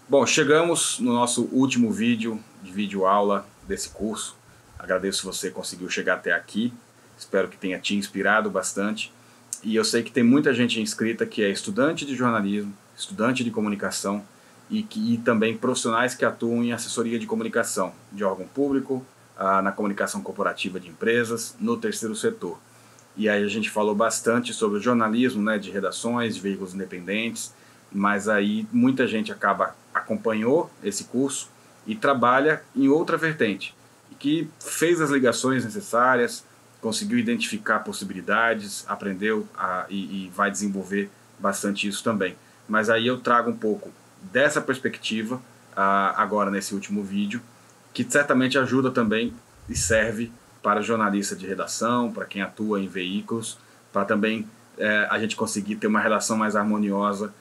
Bom, chegamos no nosso último vídeo de vídeo-aula desse curso. Agradeço se você conseguiu chegar até aqui. Espero que tenha te inspirado bastante. E eu sei que tem muita gente inscrita que é estudante de jornalismo, estudante de comunicação e também profissionais que atuam em assessoria de comunicação, de órgão público, na comunicação corporativa de empresas, no terceiro setor. E aí a gente falou bastante sobre o jornalismo, né, de redações, de veículos independentes, mas aí muita gente acompanhou esse curso e trabalha em outra vertente, que fez as ligações necessárias, conseguiu identificar possibilidades, aprendeu e vai desenvolver bastante isso também. Mas aí eu trago um pouco dessa perspectiva agora nesse último vídeo, que certamente ajuda também e serve para jornalista de redação, para quem atua em veículos, para também a gente conseguir ter uma relação mais harmoniosa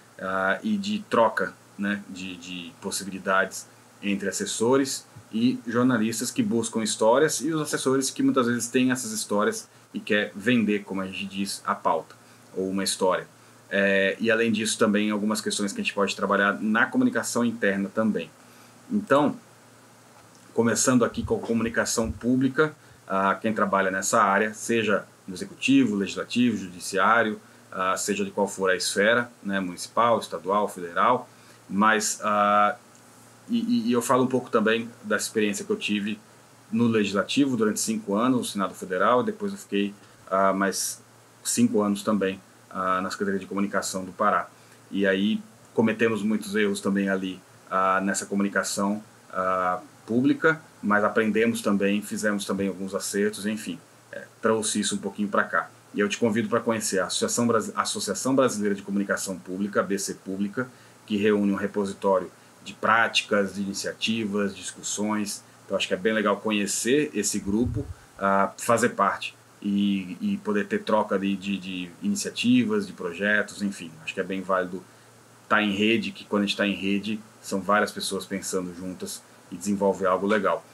e de troca, né, de possibilidades entre assessores e jornalistas que buscam histórias e os assessores que muitas vezes têm essas histórias e quer vender, como a gente diz, a pauta ou uma história. E além disso também algumas questões que a gente pode trabalhar na comunicação interna também. Então, começando aqui com a comunicação pública, quem trabalha nessa área, seja no executivo, legislativo, judiciário, seja de qual for a esfera, né, municipal, estadual, federal, mas eu falo um pouco também da experiência que eu tive no legislativo durante 5 anos, no Senado Federal, e depois eu fiquei mais 5 anos também na Secretaria de Comunicação do Pará. E aí cometemos muitos erros também ali nessa comunicação pública, mas aprendemos também, fizemos também alguns acertos, enfim, trouxe isso um pouquinho para cá. E eu te convido para conhecer a Associação Brasileira de Comunicação Pública, ABC Pública, que reúne um repositório de práticas, de iniciativas, discussões. Então acho que é bem legal conhecer esse grupo, fazer parte e poder ter troca de iniciativas, de projetos, enfim. Acho que é bem válido estar em rede, que quando a gente está em rede, são várias pessoas pensando juntas e desenvolver algo legal.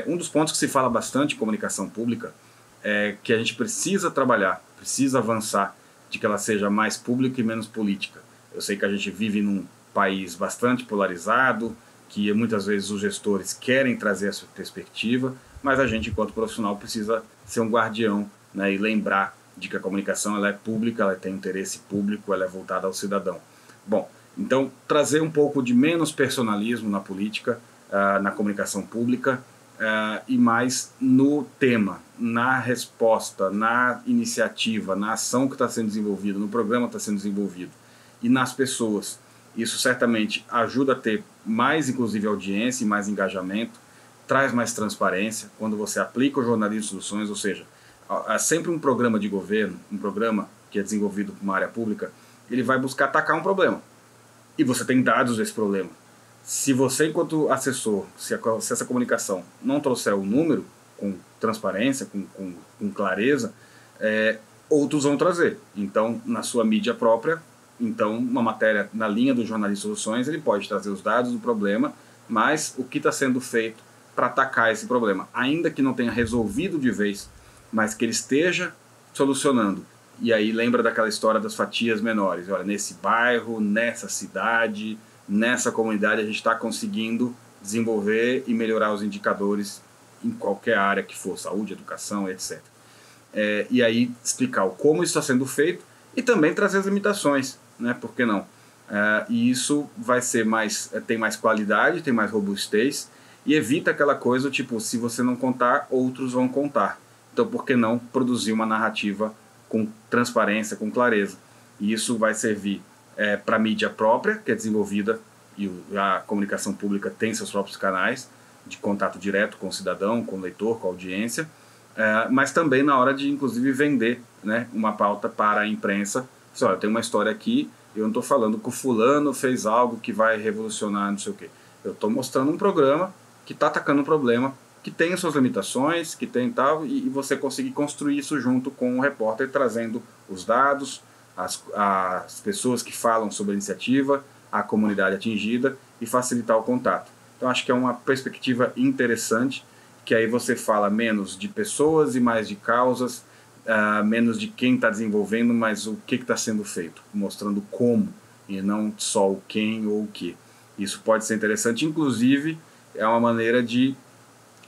Um dos pontos que se fala bastante em comunicação pública é que a gente precisa trabalhar, precisa avançar, de que ela seja mais pública e menos política. Eu sei que a gente vive num país bastante polarizado, que muitas vezes os gestores querem trazer essa perspectiva, mas a gente, enquanto profissional, precisa ser um guardião, né, e lembrar de que a comunicação ela é pública, ela tem interesse público, ela é voltada ao cidadão. Bom, então trazer um pouco de menos personalismo na política, na comunicação pública, e mais no tema, na resposta, na iniciativa, na ação que está sendo desenvolvida, no programa que está sendo desenvolvido e nas pessoas. Isso certamente ajuda a ter mais, inclusive, audiência e mais engajamento, traz mais transparência quando você aplica o jornalismo de soluções, ou seja, sempre um programa de governo, um programa que é desenvolvido por uma área pública, ele vai buscar atacar um problema. E você tem dados desse problema. Se você, enquanto assessor, se essa comunicação não trouxer o número com transparência, com clareza, outros vão trazer. Então, na sua mídia própria, então, uma matéria na linha do jornalismo de soluções, ele pode trazer os dados do problema, mas o que está sendo feito para atacar esse problema, ainda que não tenha resolvido de vez, mas que ele esteja solucionando. E aí lembra daquela história das fatias menores. Olha, nesse bairro, nessa cidade, nessa comunidade, a gente está conseguindo desenvolver e melhorar os indicadores em qualquer área que for, saúde, educação, etc. E aí explicar como isso está sendo feito e também trazer as limitações, né? Por que não? E isso vai ser tem mais qualidade, tem mais robustez e evita aquela coisa tipo, se você não contar, outros vão contar. Então, por que não produzir uma narrativa com transparência, com clareza? E isso vai servir para a mídia própria, que é desenvolvida, e a comunicação pública tem seus próprios canais de contato direto com o cidadão, com o leitor, com a audiência, mas também na hora de, inclusive, vender, né, uma pauta para a imprensa. Olha, tem uma história aqui, eu não estou falando que o fulano fez algo que vai revolucionar, não sei o quê. Eu estou mostrando um programa que está atacando um problema, que tem suas limitações, que tem tal, e você conseguir construir isso junto com o repórter, trazendo os dados, as pessoas que falam sobre a iniciativa, a comunidade atingida e facilitar o contato. Então acho que é uma perspectiva interessante, que aí você fala menos de pessoas e mais de causas, menos de quem está desenvolvendo, mas o que está sendo feito, mostrando como, e não só o quem ou o que. Isso pode ser interessante, inclusive é uma maneira de,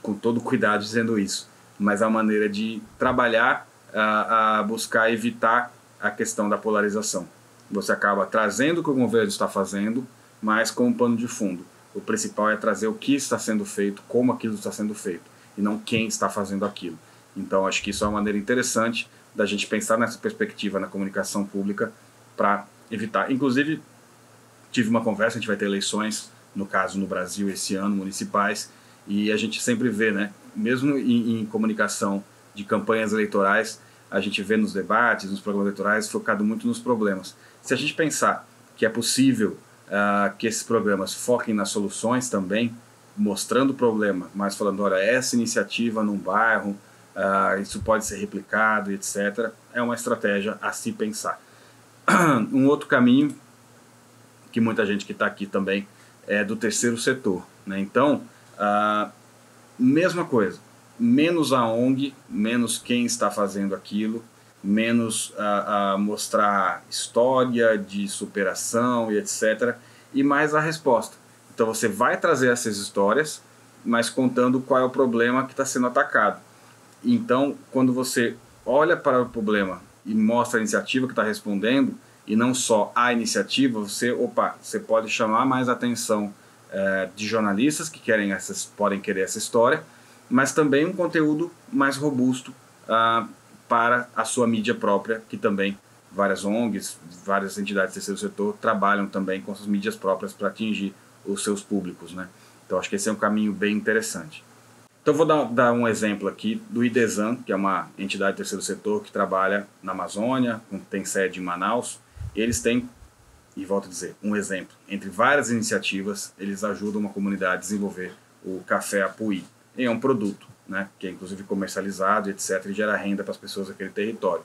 com todo cuidado dizendo isso, mas é uma maneira de trabalhar a buscar evitar a questão da polarização. Você acaba trazendo o que o governo está fazendo, mas como pano de fundo. O principal é trazer o que está sendo feito, como aquilo está sendo feito, e não quem está fazendo aquilo. Então, acho que isso é uma maneira interessante da gente pensar nessa perspectiva na comunicação pública para evitar. Inclusive, tive uma conversa, a gente vai ter eleições, no caso no Brasil esse ano, municipais, e a gente sempre vê, né, mesmo em comunicação de campanhas eleitorais, a gente vê nos debates, nos programas eleitorais, focado muito nos problemas. Se a gente pensar que é possível que esses programas foquem nas soluções também, mostrando o problema, mas falando, olha, essa iniciativa num bairro, isso pode ser replicado, etc., é uma estratégia a se pensar. Um outro caminho, que muita gente que está aqui também, é do terceiro setor, né? Então, mesma coisa, menos a ONG, menos quem está fazendo aquilo, menos mostrar história de superação e etc., e mais a resposta. Então você vai trazer essas histórias, mas contando qual é o problema que está sendo atacado. Então, quando você olha para o problema e mostra a iniciativa que está respondendo, e não só a iniciativa, você pode chamar mais a atenção de jornalistas que podem querer essa história, mas também um conteúdo mais robusto para a sua mídia própria, que também várias ONGs, várias entidades do terceiro setor trabalham também com suas mídias próprias para atingir os seus públicos, né? Então acho que esse é um caminho bem interessante. Então vou dar um exemplo aqui do IDESAN, que é uma entidade do terceiro setor que trabalha na Amazônia, tem sede em Manaus. Eles têm, e volto a dizer, um exemplo, entre várias iniciativas, eles ajudam uma comunidade a desenvolver o café Apuí. É um produto, né, que é inclusive comercializado, etc., e gera renda para as pessoas daquele território.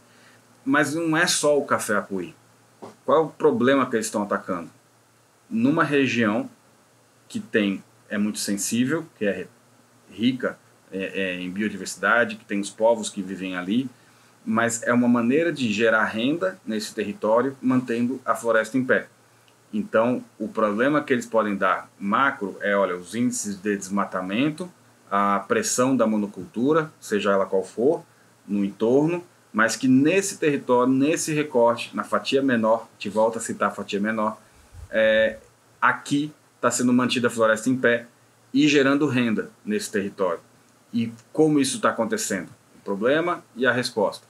Mas não é só o café Apuí. Qual é o problema que eles estão atacando? Numa região que é muito sensível, que é rica em biodiversidade, que tem os povos que vivem ali, mas é uma maneira de gerar renda nesse território, mantendo a floresta em pé. Então, o problema que eles podem dar macro é, olha, os índices de desmatamento, a pressão da monocultura, seja ela qual for, no entorno, mas que nesse território, nesse recorte, na fatia menor, te volto a citar a fatia menor, aqui está sendo mantida a floresta em pé e gerando renda nesse território. E como isso está acontecendo? O problema e a resposta.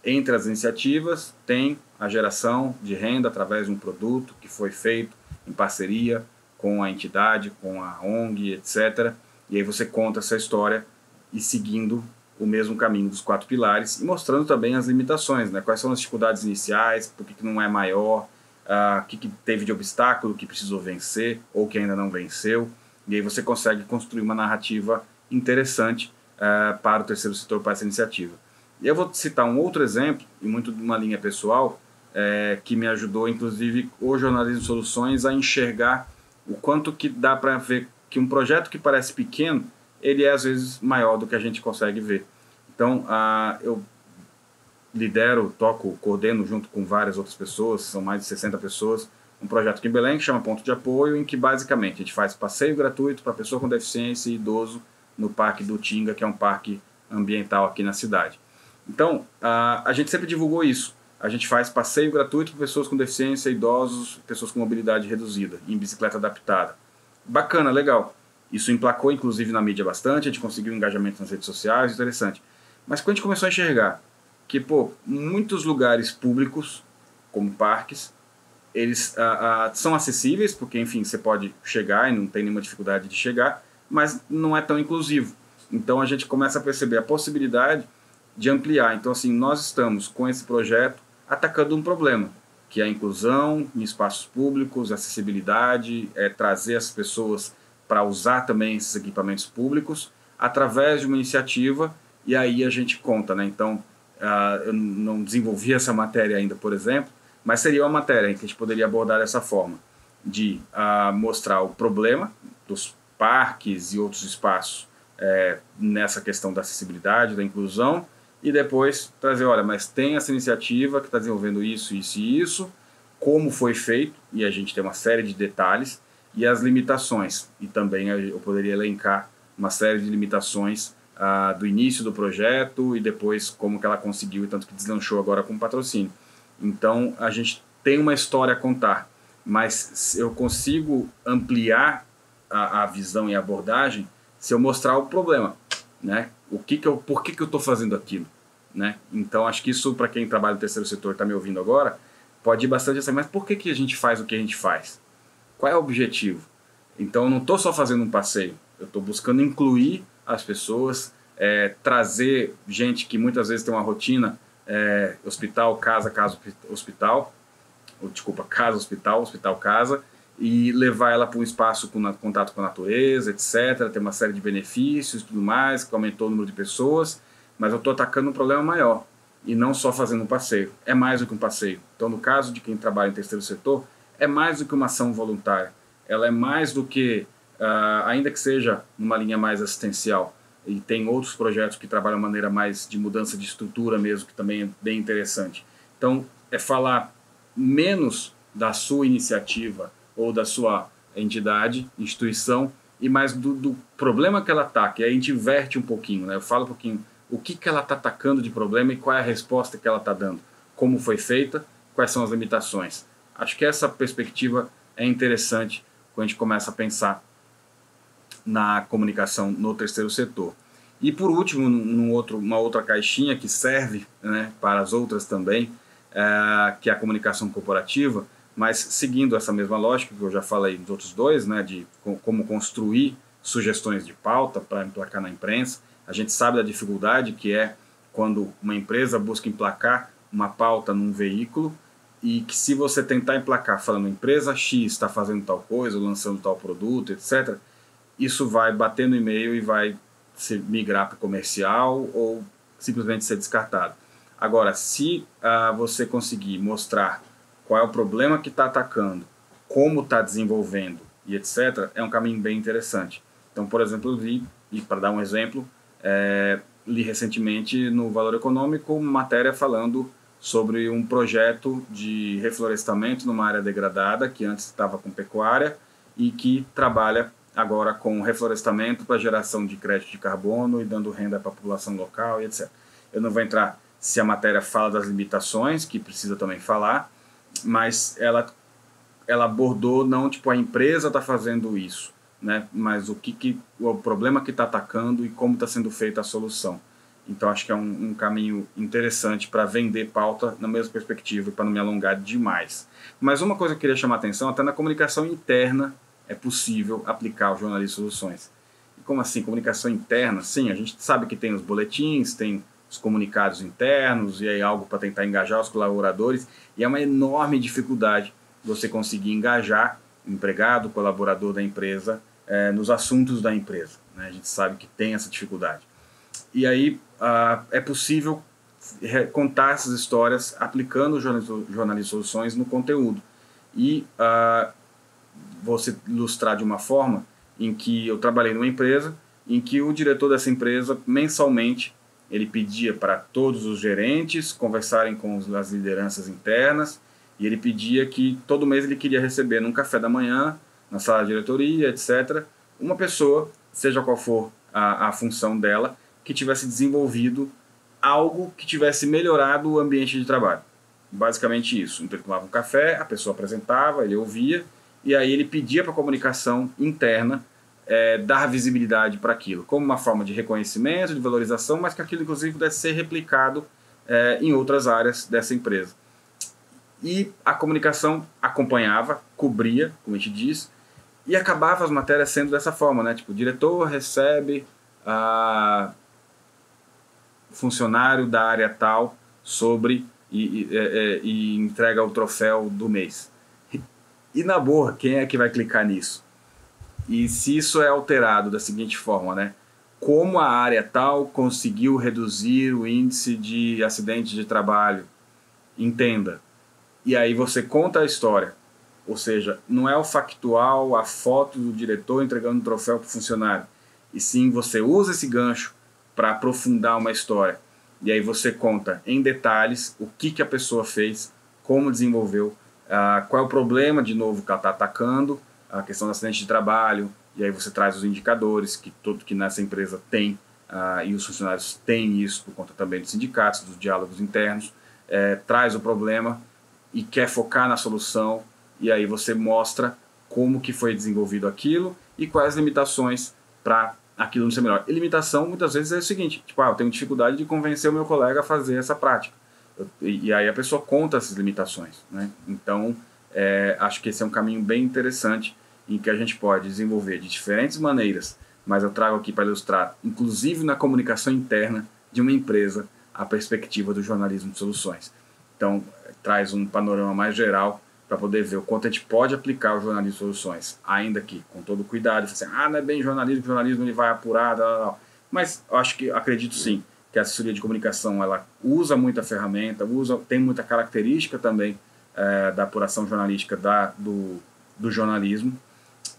Entre as iniciativas tem a geração de renda através de um produto que foi feito em parceria com a entidade, com a ONG, etc. E aí você conta essa história e seguindo o mesmo caminho dos 4 pilares e mostrando também as limitações, né? Quais são as dificuldades iniciais, por que não é maior, o que teve de obstáculo que precisou vencer ou que ainda não venceu. E aí você consegue construir uma narrativa interessante para o terceiro setor, para essa iniciativa. E eu vou citar um outro exemplo, e muito de uma linha pessoal, que me ajudou, inclusive, o Jornalismo Soluções, a enxergar o quanto que dá para ver que um projeto que parece pequeno, ele é, às vezes, maior do que a gente consegue ver. Então, eu lidero, toco, coordeno, junto com várias outras pessoas, são mais de 60 pessoas, um projeto aqui em Belém que chama Ponto de Apoio, em que, basicamente, a gente faz passeio gratuito para pessoa com deficiência e idoso no Parque do Tinga, que é um parque ambiental aqui na cidade. Então, a gente sempre divulgou isso. A gente faz passeio gratuito para pessoas com deficiência, idosos, pessoas com mobilidade reduzida, em bicicleta adaptada. Bacana, legal. Isso emplacou, inclusive, na mídia bastante, a gente conseguiu engajamento nas redes sociais, interessante. Mas quando a gente começou a enxergar que, muitos lugares públicos, como parques, eles são acessíveis, porque, enfim, você pode chegar e não tem nenhuma dificuldade de chegar, mas não é tão inclusivo. Então, a gente começa a perceber a possibilidade de ampliar. Então, assim, nós estamos com esse projeto atacando um problema, que é a inclusão em espaços públicos, acessibilidade, trazer as pessoas para usar também esses equipamentos públicos através de uma iniciativa, e aí a gente conta, né? Então, eu não desenvolvi essa matéria ainda, por exemplo, mas seria uma matéria em que a gente poderia abordar dessa forma, de mostrar o problema dos parques e outros espaços nessa questão da acessibilidade, da inclusão, e depois trazer, olha, mas tem essa iniciativa que está desenvolvendo isso, isso e isso, como foi feito, e a gente tem uma série de detalhes, e as limitações. E também eu poderia elencar uma série de limitações do início do projeto e depois como que ela conseguiu, e tanto que deslanchou agora com patrocínio. Então a gente tem uma história a contar, mas eu consigo ampliar a visão e a abordagem se eu mostrar o problema, né? Por que eu estou fazendo aquilo, né? Então acho que isso, para quem trabalha no terceiro setor, está me ouvindo agora, pode ir bastante assim, mas por que a gente faz o que a gente faz? Qual é o objetivo? Então eu não estou só fazendo um passeio, eu estou buscando incluir as pessoas, trazer gente que muitas vezes tem uma rotina hospital, casa, hospital, desculpa, casa, hospital, hospital, casa, e levar ela para um espaço com contato com a natureza, etc. Tem uma série de benefícios e tudo mais, que aumentou o número de pessoas, mas eu estou atacando um problema maior, e não só fazendo um passeio. É mais do que um passeio. Então, no caso de quem trabalha em terceiro setor, é mais do que uma ação voluntária. Ela é mais do que, ainda que seja numa linha mais assistencial, e tem outros projetos que trabalham de maneira mais de mudança de estrutura mesmo, que também é bem interessante. Então, é falar menos da sua iniciativa ou da sua entidade, instituição, e mais do problema que ela está, que aí a gente inverte um pouquinho, né? Eu falo um pouquinho o que ela está atacando de problema e qual é a resposta que ela está dando, como foi feita, quais são as limitações. Acho que essa perspectiva é interessante quando a gente começa a pensar na comunicação no terceiro setor. E por último, uma outra caixinha que serve, né, para as outras também, que é a comunicação corporativa, mas seguindo essa mesma lógica que eu já falei dos outros dois, né, de como construir sugestões de pauta para emplacar na imprensa. A gente sabe da dificuldade que é quando uma empresa busca emplacar uma pauta num veículo e que, se você tentar emplacar falando empresa X está fazendo tal coisa, lançando tal produto, etc., isso vai bater no e-mail e vai migrar para comercial ou simplesmente ser descartado. Agora, se você conseguir mostrar qual é o problema que está atacando, como está desenvolvendo e etc., é um caminho bem interessante. Então, por exemplo, eu vi, e para dar um exemplo, li recentemente no Valor Econômico uma matéria falando sobre um projeto de reflorestamento numa área degradada que antes estava com pecuária e que trabalha agora com reflorestamento para geração de crédito de carbono e dando renda para a população local e etc. Eu não vou entrar se a matéria fala das limitações, que precisa também falar, mas ela abordou não tipo a empresa está fazendo isso, né, mas o problema que está atacando e como está sendo feita a solução. Então acho que é um caminho interessante para vender pauta na mesma perspectiva, para não me alongar demais. Mas uma coisa que eu queria chamar a atenção, até na comunicação interna é possível aplicar o jornalismo de soluções. E como assim, comunicação interna? Sim, a gente sabe que tem os boletins, tem os comunicados internos, e aí algo para tentar engajar os colaboradores, e é uma enorme dificuldade você conseguir engajar o empregado, o colaborador da empresa, nos assuntos da empresa, né? A gente sabe que tem essa dificuldade. E aí é possível contar essas histórias aplicando o jornalismo de soluções no conteúdo. E você ilustrar de uma forma em que eu trabalhei numa empresa, em que o diretor dessa empresa, mensalmente, ele pedia para todos os gerentes conversarem com as lideranças internas, e ele pedia que todo mês ele queria receber num café da manhã, na sala de diretoria, etc., uma pessoa, seja qual for a função dela, que tivesse desenvolvido algo que tivesse melhorado o ambiente de trabalho. Basicamente isso. Então ele tomava um café, a pessoa apresentava, ele ouvia, e aí ele pedia para a comunicação interna dar visibilidade para aquilo, como uma forma de reconhecimento, de valorização, mas que aquilo inclusive pudesse ser replicado em outras áreas dessa empresa. E a comunicação acompanhava, cobria, como a gente diz, e acabava as matérias sendo dessa forma, né? Tipo, o diretor recebe funcionário da área tal sobre e entrega o troféu do mês. E na boa, quem é que vai clicar nisso? E se isso é alterado da seguinte forma, né? Como a área tal conseguiu reduzir o índice de acidentes de trabalho? Entenda. E aí você conta a história. Ou seja, não é o factual, a foto do diretor entregando um troféu para o funcionário. E sim, você usa esse gancho para aprofundar uma história. E aí você conta em detalhes o que a pessoa fez, como desenvolveu, qual é o problema, de novo, que ela está atacando, a questão do acidente de trabalho, e aí você traz os indicadores que nessa empresa tem, e os funcionários têm isso por conta também dos sindicatos, dos diálogos internos, traz o problema e quer focar na solução, e aí você mostra como que foi desenvolvido aquilo e quais as limitações para aquilo não ser melhor. E limitação muitas vezes é o seguinte, tipo, eu tenho dificuldade de convencer o meu colega a fazer essa prática. E aí a pessoa conta essas limitações, né? Então, acho que esse é um caminho bem interessante em que a gente pode desenvolver de diferentes maneiras, mas eu trago aqui para ilustrar, inclusive na comunicação interna de uma empresa, a perspectiva do jornalismo de soluções. Então, traz um panorama mais geral para poder ver o quanto a gente pode aplicar o jornalismo de soluções, ainda que com todo cuidado, assim, não é bem jornalismo, o jornalismo ele vai apurar, mas eu acredito sim, que a assessoria de comunicação ela usa muita ferramenta, tem muita característica também da apuração jornalística do jornalismo,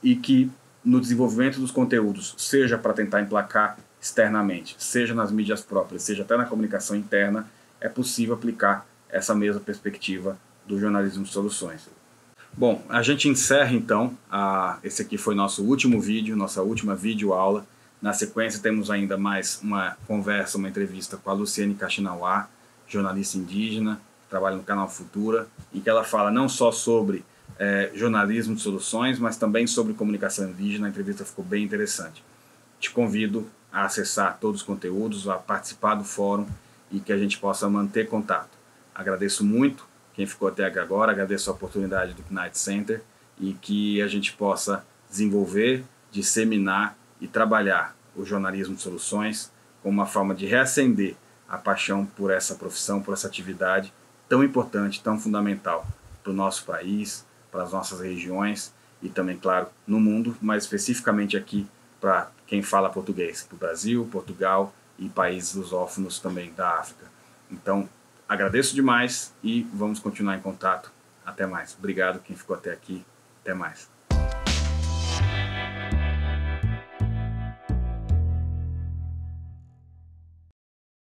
e que no desenvolvimento dos conteúdos, seja para tentar emplacar externamente, seja nas mídias próprias, seja até na comunicação interna, é possível aplicar essa mesma perspectiva do jornalismo de soluções. Bom, a gente encerra então, esse aqui foi nosso último vídeo, nossa última videoaula. Na sequência temos ainda mais uma conversa, uma entrevista com a Luciane Kaxinawa, jornalista indígena, que trabalha no canal Futura, em que ela fala não só sobre jornalismo de soluções, mas também sobre comunicação indígena. A entrevista ficou bem interessante. Te convido a acessar todos os conteúdos, a participar do fórum e que a gente possa manter contato. Agradeço muito quem ficou até aqui agora, agradeço a oportunidade do Knight Center e que a gente possa desenvolver, disseminar e trabalhar o jornalismo de soluções como uma forma de reacender a paixão por essa profissão, por essa atividade tão importante, tão fundamental para o nosso país, para as nossas regiões e também, claro, no mundo, mas especificamente aqui para quem fala português, para o Brasil, Portugal e países lusófonos também da África. Então, agradeço demais e vamos continuar em contato. Até mais. Obrigado quem ficou até aqui. Até mais.